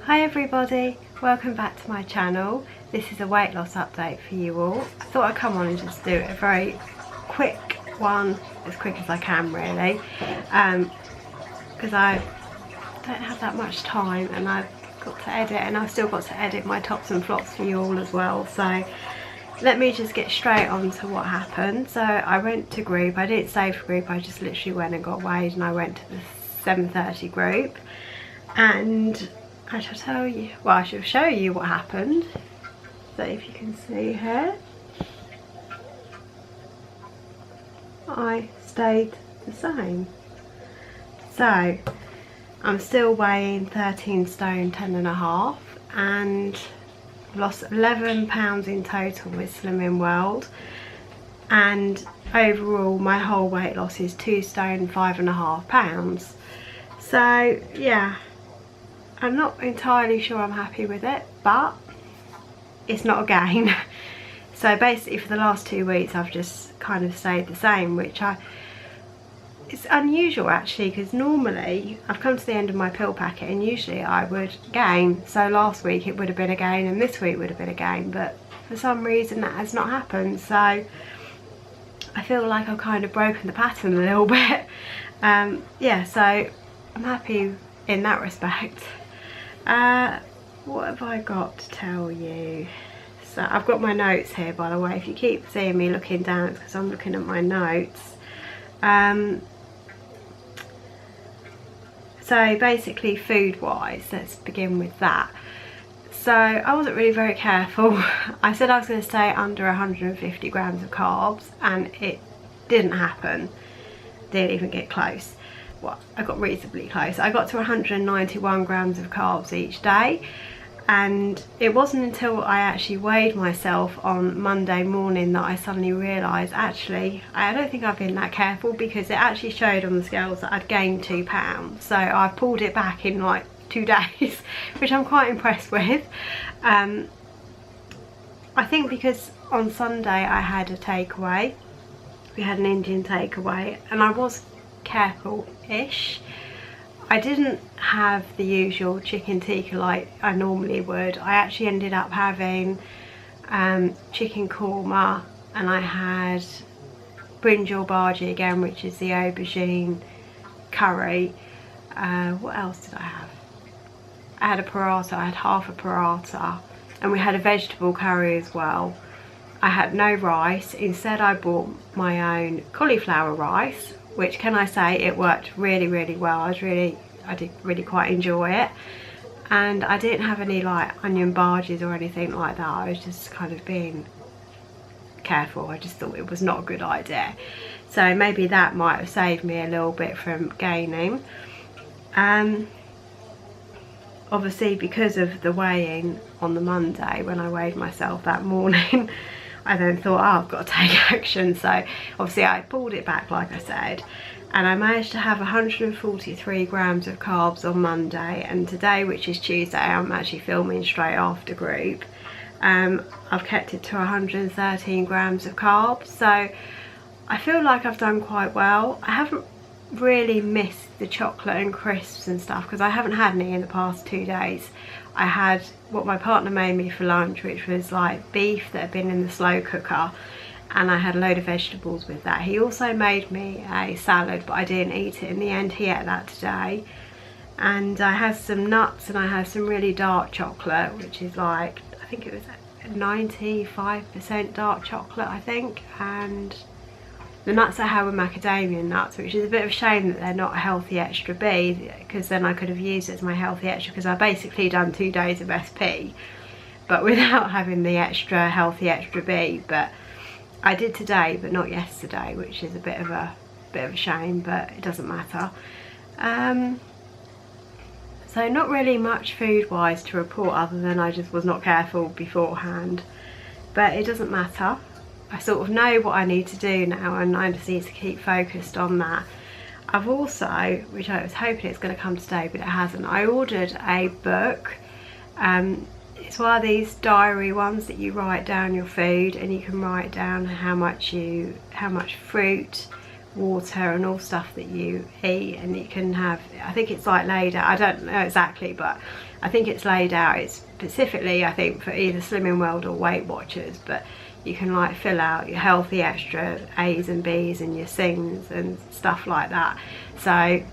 Hi everybody, welcome back to my channel. This is a weight loss update for you all. I thought I'd come on and just do a very quick one, as quick as I can really, because I don't have that much time and I've got to edit, and I've still got to edit my tops and flops for you all as well. So let me just get straight on to what happened. So I went to group. I didn't stay for group, I just literally went and got weighed, and I went to the 7:30 group, and I shall tell you, well, I shall show you what happened. So if you can see here, I stayed the same. So I'm still weighing 13 stone 10.5 and lost 11 pounds in total with Slimming World, and overall my whole weight loss is 2 stone 5.5 pounds. So yeah, I'm not entirely sure I'm happy with it, but it's not a gain. So basically for the last 2 weeks I've just kind of stayed the same, which it's unusual actually, because normally I've come to the end of my pill packet and usually I would gain. So last week it would have been a gain and this week would have been a gain, but for some reason that has not happened. So I feel like I've kind of broken the pattern a little bit. Yeah, so I'm happy in that respect. What have I got to tell you? So I've got my notes here, by the way. If you keep seeing me looking down, it's because I'm looking at my notes. So basically food wise, let's begin with that. So I wasn't really very careful. I said I was going to stay under 150 grams of carbs and it didn't happen. Didn't even get close. Well, I got reasonably close. I got to 191 grams of carbs each day, and it wasn't until I actually weighed myself on Monday morning that I suddenly realised, actually, I don't think I've been that careful, because it actually showed on the scales that I'd gained 2 pounds. So I pulled it back in like 2 days, which I'm quite impressed with. I think because on Sunday I had a takeaway. We had an Indian takeaway and I was careful-ish. I didn't have the usual chicken tikka like I normally would. I actually ended up having chicken korma, and I had brinjal bhaji again, which is the aubergine curry. What else did I have? I had a paratha. I had half a paratha, and we had a vegetable curry as well. I had no rice. Instead I bought my own cauliflower rice, which, can I say, it worked really well. I did really quite enjoy it, and I didn't have any like onion bhajis or anything like that. I was just kind of being careful. I just thought it was not a good idea, so maybe that might have saved me a little bit from gaining. Obviously because of the weighing on the Monday when I weighed myself that morning, I then thought, oh, I've got to take action. So obviously I pulled it back like I said, and I managed to have 143 grams of carbs on Monday, and today, which is Tuesday, I'm actually filming straight after group. I've kept it to 113 grams of carbs, so I feel like I've done quite well. I haven't really missed the chocolate and crisps and stuff because I haven't had any in the past 2 days. I had what my partner made me for lunch, which was like beef that had been in the slow cooker, and I had a load of vegetables with that. He also made me a salad, but I didn't eat it in the end. He ate that today. And I had some nuts, and I had some really dark chocolate, which is like, I think it was 95% dark chocolate, I think. And the nuts I had were macadamia nuts, which is a bit of a shame that they're not a healthy extra B, because then I could have used it as my healthy extra, because I basically done 2 days of SP but without having the extra healthy extra B. But I did today but not yesterday, which is a bit of a shame, but it doesn't matter. So not really much food wise to report, other than I just was not careful beforehand, but it doesn't matter. I sort of know what I need to do now, and I just need to keep focused on that. I've also, which I was hoping it's going to come today but it hasn't, I ordered a book. It's one of these diary ones that you write down your food, and you can write down how much fruit, water and all stuff that you eat, and you can have, I think it's like laid out, I don't know exactly, but I think it's laid out, it's specifically I think for either Slimming World or Weight Watchers, but you can like fill out your healthy extra A's and B's and your Sings and stuff like that. So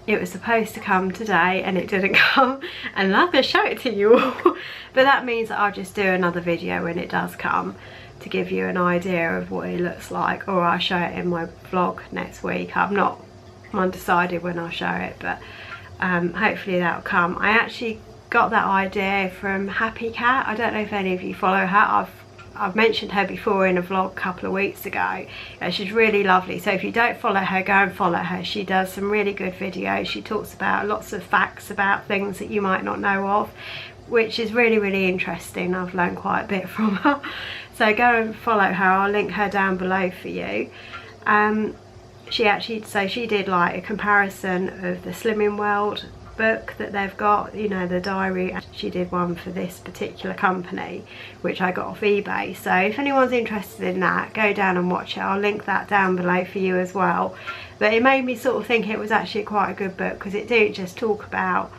it was supposed to come today and it didn't come, and I'm going to show it to you all. But that means that I'll just do another video when it does come to give you an idea of what it looks like, or I'll show it in my vlog next week. I'm not undecided when I'll show it, but hopefully that'll come. I actually got that idea from Happy Cat. I don't know if any of you follow her. I've mentioned her before in a vlog a couple of weeks ago. She's really lovely, so if you don't follow her, go and follow her. She does some really good videos. She talks about lots of facts about things that you might not know of, which is really, really interesting. I've learned quite a bit from her. So go and follow her. I'll link her down below for you. She did like a comparison of the Slimming World book that they've got, you know, the diary. She did one for this particular company, which I got off eBay. So if anyone's interested in that, go down and watch it. I'll link that down below for you as well. But it made me sort of think it was actually quite a good book, because it didn't just talk about,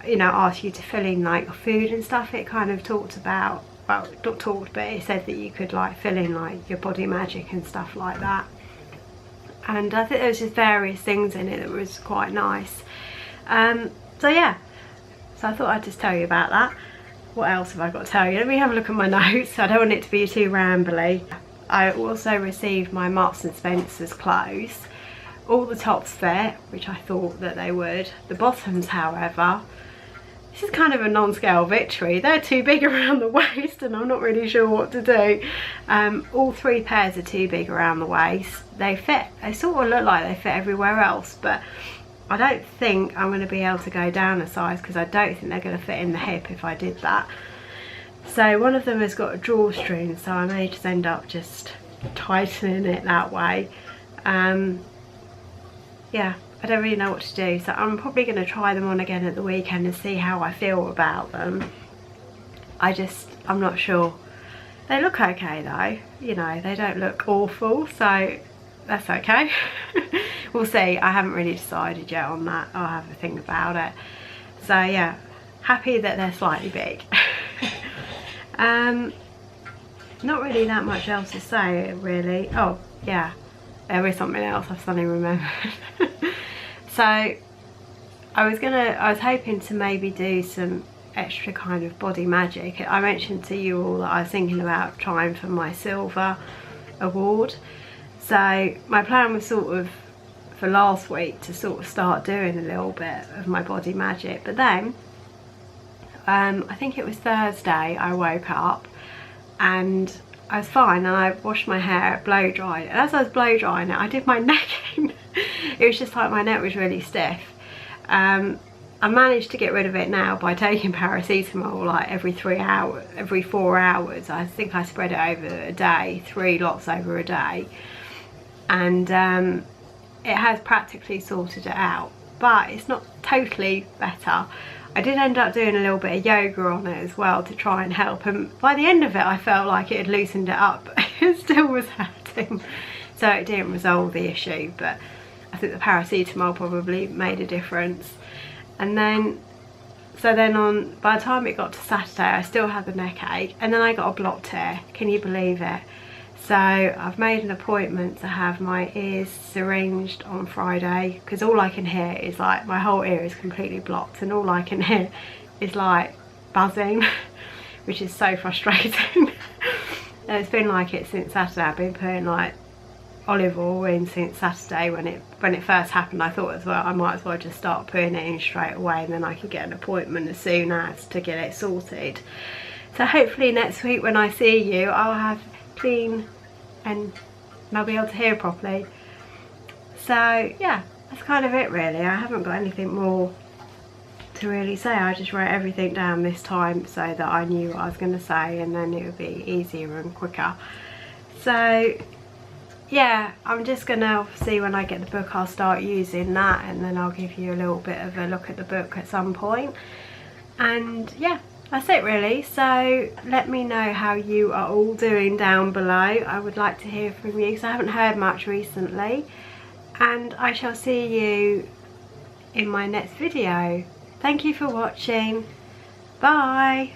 you know, ask you to fill in like food and stuff. It kind of talked about, well, not talked, but it said that you could like fill in like your body magic and stuff like that. And I think there was just various things in it that was quite nice. So yeah, so I thought I'd just tell you about that. What else have I got to tell you? Let me have a look at my notes. I don't want it to be too rambly. I also received my Marks and Spencer's clothes. All the tops fit, which I thought that they would. The bottoms, however, this is kind of a non-scale victory. They're too big around the waist and I'm not really sure what to do. All three pairs are too big around the waist. They fit, they sort of look like they fit everywhere else, but I don't think I'm going to be able to go down a size, because I don't think they're going to fit in the hip if I did that. So one of them has got a drawstring, so I may just end up just tightening it that way. Yeah, I don't really know what to do, so I'm probably going to try them on again at the weekend and see how I feel about them. I'm not sure. They look okay though, you know, they don't look awful, so that's okay. We'll see. I haven't really decided yet on that. I'll have a think about it. So yeah, happy that they're slightly big. Not really that much else to say really. Oh yeah, there is something else I've suddenly remembered. So I was hoping to maybe do some extra kind of body magic. I mentioned to you all that I was thinking about trying for my silver award. So my plan was sort of for last week to sort of start doing a little bit of my body magic, but then I think it was Thursday I woke up and I was fine, and I washed my hair, blow dried, and as I was blow drying it I did my neck in. It was just like my neck was really stiff. I managed to get rid of it now by taking paracetamol like every 4 hours. I think I spread it over a day, 3 lots over a day, and it has practically sorted it out, but it's not totally better. I did end up doing a little bit of yoga on it as well to try and help, and by the end of it I felt like it had loosened it up. It still was hurting, so it didn't resolve the issue, but I think the paracetamol probably made a difference. And then by the time it got to Saturday I still had the neck ache, and then I got a blocked ear. Can you believe it? So I've made an appointment to have my ears syringed on Friday, because all I can hear is like, my whole ear is completely blocked and all I can hear is like buzzing, which is so frustrating. And it's been like it since Saturday. I've been putting like olive oil in since Saturday. When it first happened I thought as well I might as well just start putting it in straight away, and then I could get an appointment as soon as to get it sorted. So hopefully next week when I see you I'll have clean and I'll be able to hear properly. So yeah, that's kind of it really. I haven't got anything more to really say. I just wrote everything down this time so that I knew what I was going to say, and then it would be easier and quicker. So yeah, I'm just gonna see when I get the book I'll start using that, and then I'll give you a little bit of a look at the book at some point. And yeah, that's it really. So let me know how you are all doing down below. I would like to hear from you because I haven't heard much recently, and I shall see you in my next video. thank you for watching. Bye.